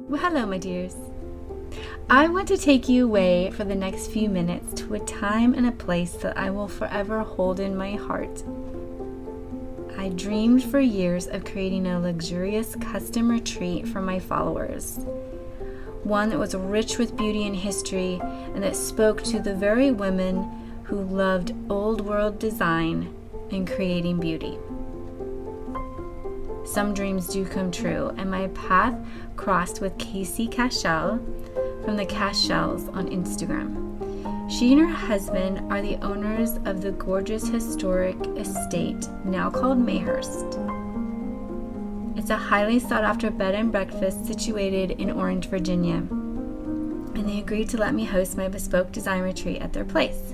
Well, hello, my dears. I want to take you away for the next few minutes to a time and a place that I will forever hold in my heart. I dreamed for years of creating a luxurious custom retreat for my followers. One that was rich with beauty and history and that spoke to the very women who loved old world design and creating beauty. Some dreams do come true, and my path crossed with Cashell from the Cashells on Instagram. She and her husband are the owners of the gorgeous historic estate, now called Mayhurst. It's a highly sought after bed and breakfast situated in Orange, Virginia, and they agreed to let me host my bespoke design retreat at their place.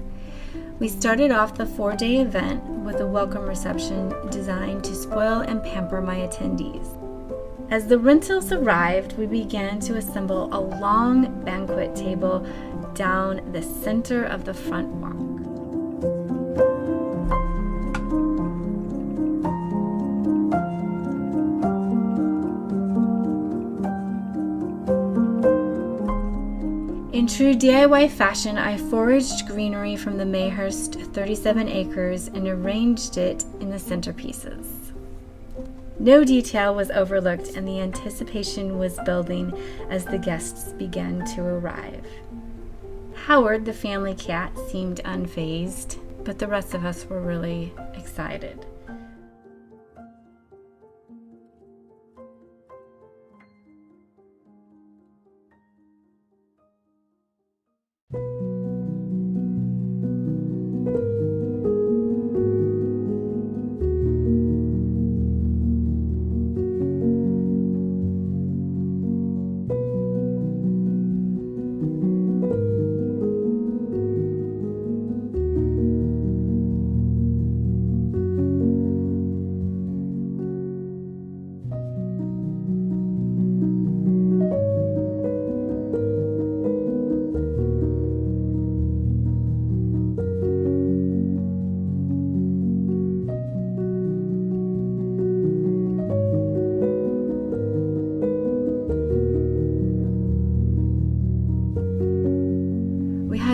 We started off the 4-day event with a welcome reception designed to spoil and pamper my attendees. As the rentals arrived, we began to assemble a long banquet table down the center of the front walk. In true DIY fashion, I foraged greenery from the Mayhurst 37 acres and arranged it in the centerpieces. No detail was overlooked, and the anticipation was building as the guests began to arrive. Howard, the family cat, seemed unfazed, but the rest of us were really excited.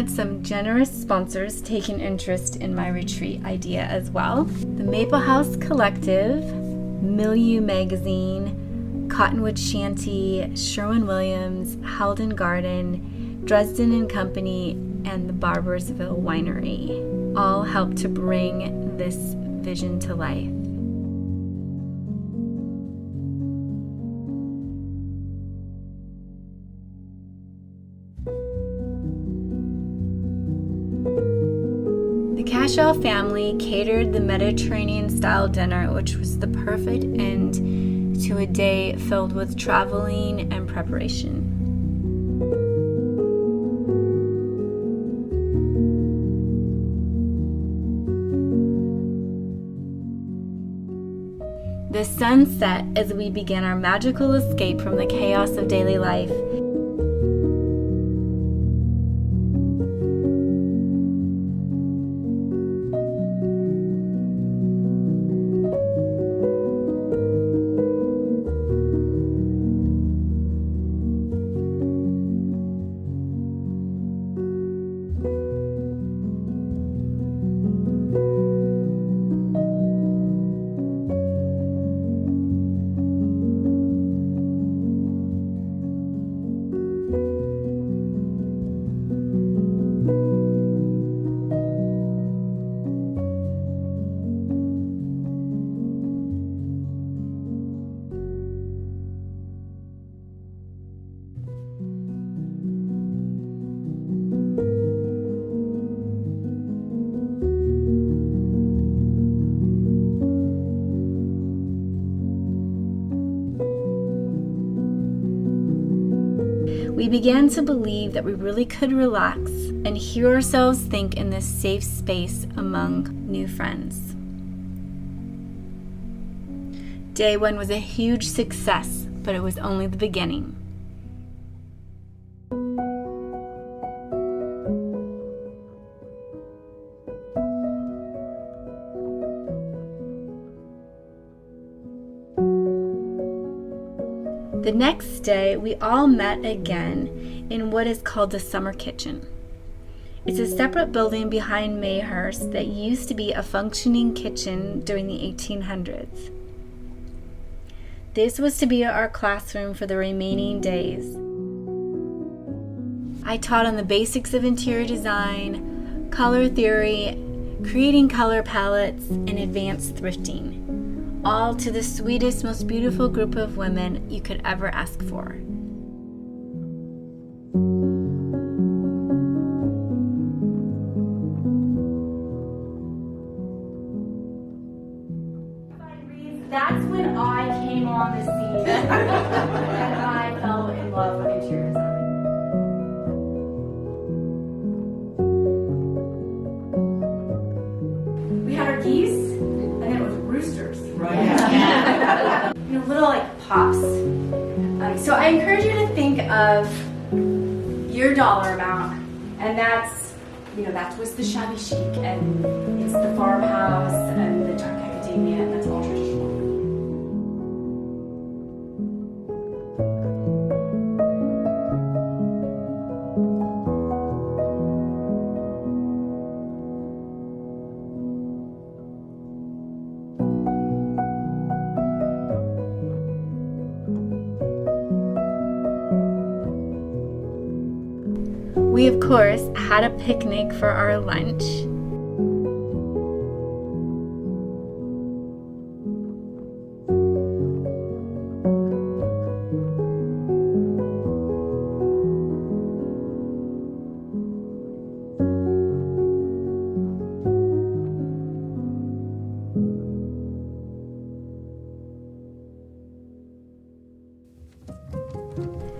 Some generous sponsors taking interest in my retreat idea as well. The Maple House Collective, Milieu Magazine, Cottonwood Shanty, Sherwin-Williams, Haldon Garden, Dresden and Company, and the Barbersville Winery all helped to bring this vision to life. The Cashell family catered the Mediterranean-style dinner, which was the perfect end to a day filled with traveling and preparation. The sun set as we began our magical escape from the chaos of daily life. We began to believe that we really could relax and hear ourselves think in this safe space among new friends. Day 1 was a huge success, but it was only the beginning. The next day, we all met again in what is called the summer kitchen. It's a separate building behind Mayhurst that used to be a functioning kitchen during the 1800s. This was to be our classroom for the remaining days. I taught on the basics of interior design, color theory, creating color palettes, and advanced thrifting, all to the sweetest, most beautiful group of women you could ever ask for. That's when I came on the scene and I fell in love with interior design. We had our geese, and then it was roosters. Right. Yeah. Little like pops. So I encourage you to think of your dollar amount, and that's what's the shabby chic, and it's the farmhouse and the dark academia, and that's all traditional. We, of course, had a picnic for our lunch.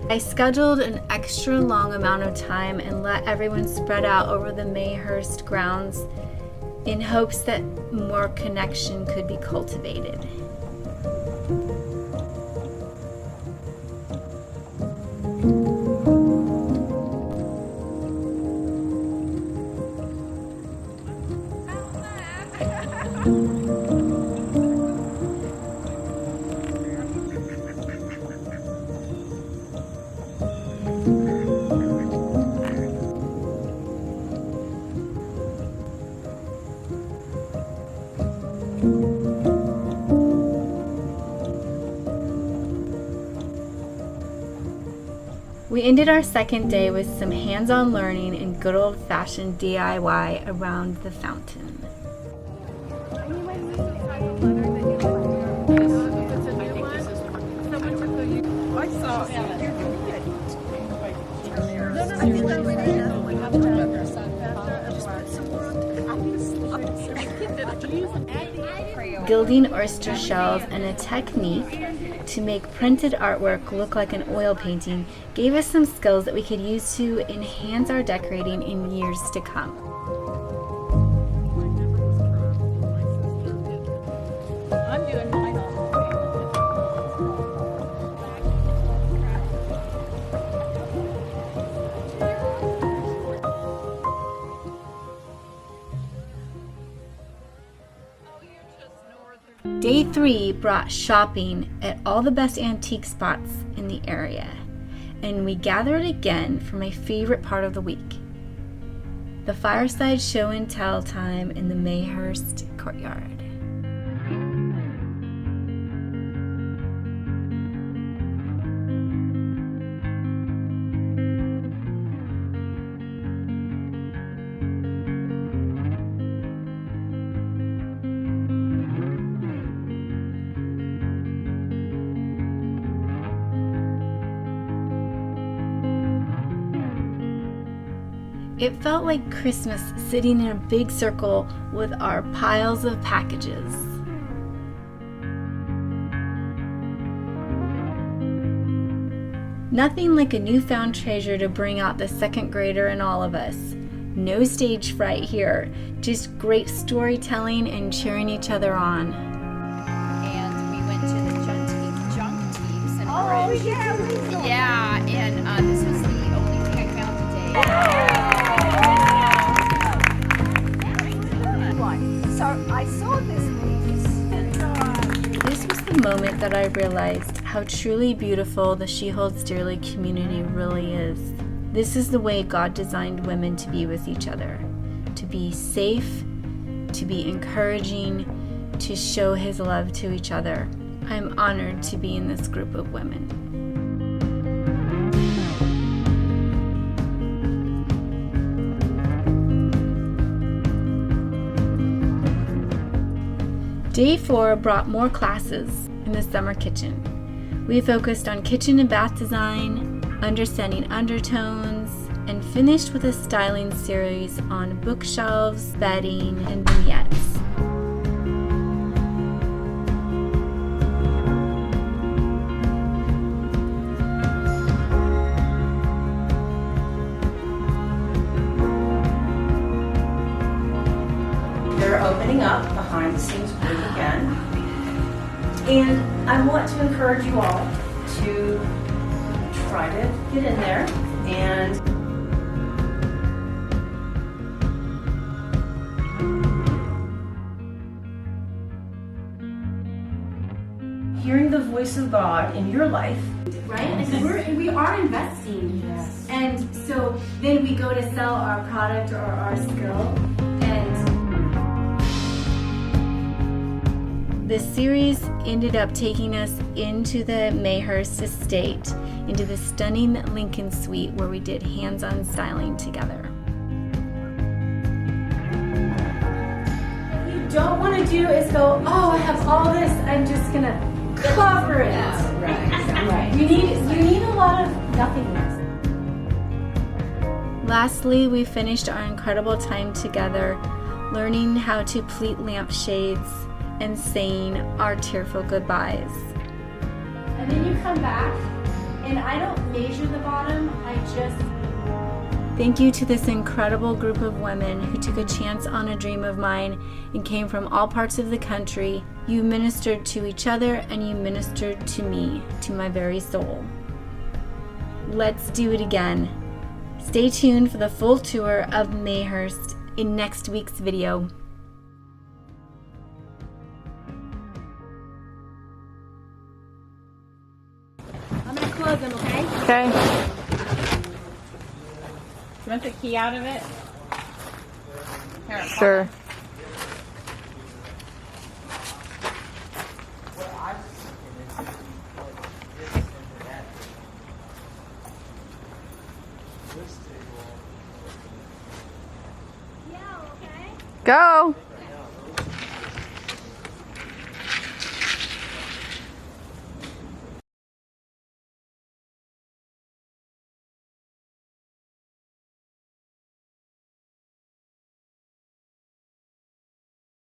I scheduled an extra long amount of time and let everyone spread out over the Mayhurst grounds in hopes that more connection could be cultivated. We ended our second day with some hands-on learning and good old-fashioned DIY around the fountain. Gilding oyster shells and a technique to make printed artwork look like an oil painting gave us some skills that we could use to enhance our decorating in years to come. Day 3 brought shopping at all the best antique spots in the area, and we gathered again for my favorite part of the week, the fireside show and tell time in the Mayhurst courtyard. It felt like Christmas sitting in a big circle with our piles of packages. Nothing like a newfound treasure to bring out the second grader in all of us. No stage fright here, just great storytelling and cheering each other on. And we went to the junk teeps and bridge. Yeah, and this was the only thing I found today. So I saw this piece. This was the moment that I realized how truly beautiful the She Holds Dearly community really is. This is the way God designed women to be with each other, to be safe, to be encouraging, to show His love to each other. I'm honored to be in this group of women. Day 4 brought more classes in the summer kitchen. We focused on kitchen and bath design, understanding undertones, and finished with a styling series on bookshelves, bedding, and vignettes. They're opening up behind the scenes group again. And I want to encourage you all to try to get in there and hearing the voice of God in your life. Right? Like we are investing. Yes. And so then we go to sell our product or our skill, and This series ended up taking us into the Mayhurst estate, into the stunning Lincoln suite where we did hands-on styling together. what you don't want to do is go, oh, I have all this, I'm just gonna cover it. Right. You need a lot of nothingness. Lastly, we finished our incredible time together, learning how to pleat lampshades and saying our tearful goodbyes. And then you come back, and I don't measure the bottom, I just Thank you to this incredible group of women who took a chance on a dream of mine and came from all parts of the country. You ministered to each other and you ministered to me, to my very soul. Let's do it again. Stay tuned for the full tour of Mayhurst in next week's video. I'm gonna close them, okay? Okay. You want the key out of it? Here, Sure. Yeah, okay. Go.